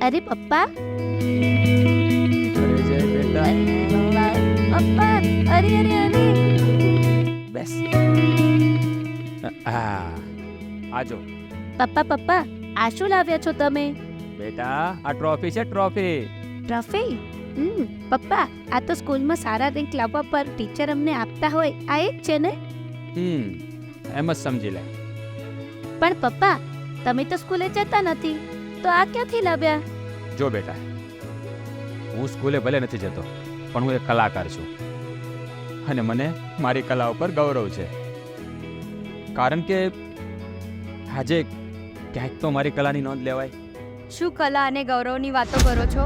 અરે પપ્પા, અરે જય બેટા, પપ્પા, અરે અરે અરે. બેસ. આજો પપ્પા, આ શું લાવ્યા છો તમે? બેટા, આ ટ્રોફી છે, ટ્રોફી. ટ્રોફી? પપ્પા, આ તો સ્કૂલમાં સારા રેન્ક લાવવા પર ટીચર અમને આપતા હોય આ એ જ છે ને? એમ જ સમજી લે. પણ પપ્પા, તમે તો સ્કૂલે જતા નથી, તો આ ક્યાંથી લાવ્યા? જો બેટા, હું સ્કૂલે ભલે નથી જતો, પણ હું એક કલાકાર છું અને મને મારી કલા ઉપર ગૌરવ છે. કારણ કે આજે ક્યાંક તો મારી કલાની નોંધ લેવાય. શું કલા અને ગૌરવની વાતો કરો છો?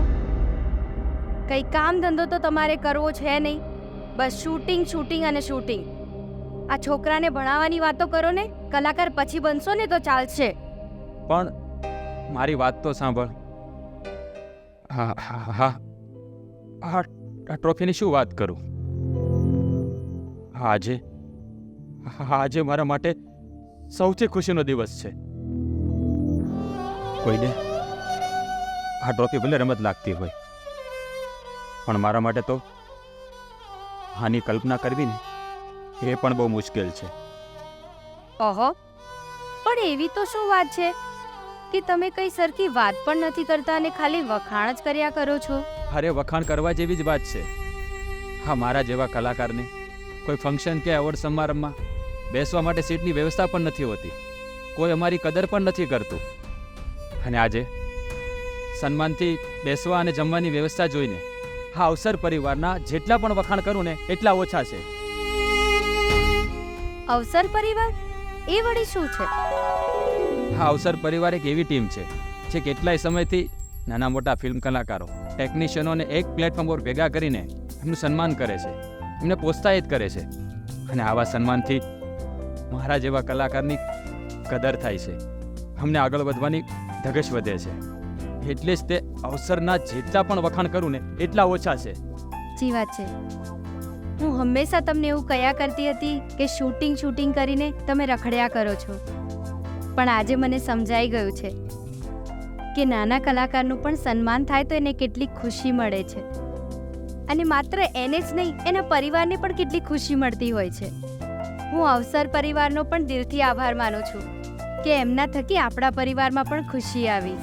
કઈ કામ ધંધો તો તમારે કરવો છે નહીં, બસ શૂટિંગ શૂટિંગ અને શૂટિંગ. આ છોકરાને ભણાવવાની વાતો કરો ને, કલાકાર પછી બનશો ને તો ચાલશે. પણ મારી વાત તો સાંભળ. હા હા હા આ ટ્રોફીની શું વાત કરું? આજે મારા માટે સૌથી ખુશીનો દિવસ છે. કોઈને આ ટ્રોફી ભલે રમત લાગતી હોય, પણ મારા માટે તો આની કલ્પના કરવી ને એ પણ બહુ મુશ્કેલ છે. ઓહો, પણ એવી તો શું વાત છે કે તમે કઈ સરખી વાત પણ નથી કરતા અને ખાલી વખાણ જ કર્યા કરો છો? અરે વખાણ કરવા જેવી જ વાત છે. હા, મારા જેવા કલાકારને કોઈ ફંક્શન કે એવોર્ડ સમારંભમાં બેસવા માટે સીટની વ્યવસ્થા પણ નથી હોતી. કોઈ અમારી કદર પણ નથી કરતું. અને આજે સન્માનથી બેસવા અને જમવાની વ્યવસ્થા જોઈને હા અવસર પરિવારના જેટલા પણ વખાણ કરું ને એટલા ઓછા છે. અવસર પરિવાર એ વળી શું છે? હા, અવસર પરિવાર એક એવી ટીમ છે જે કેટલાય સમયથી નાના મોટા ફિલ્મ કલાકારો, ટેકનિશિયનોને એક પ્લેટફોર્મ પર ભેગા કરીને એમનું સન્માન કરે છે, એમને પ્રોત્સાહિત કરે છે. અને આવા સન્માનથી મારા જેવા કલાકારની કદર થાય છે, અમને આગળ વધવાની ધગશ વધે છે. એટલે જ તે અવસરના જેટલા પણ વખાણ કરું ને એટલા ઓછા છે. સાચી વાત છે. હું હંમેશા તમને એવું કહ્યા કરતી હતી કે શૂટિંગ શૂટિંગ કરીને તમે રખડ્યા કરો છો, પણ આજે મને સમજાઈ ગયું છે કે નાના કલાકારનું પણ સન્માન થાય તો એને કેટલી ખુશી મળે છે. અને માત્ર એને જ નહીં, એના પરિવારને પણ કેટલી ખુશી મળતી હોય છે. હું અવસર પરિવારનો પણ દિલથી આભાર માનું છું કે એમના થકી આપણા પરિવારમાં પણ ખુશી આવી.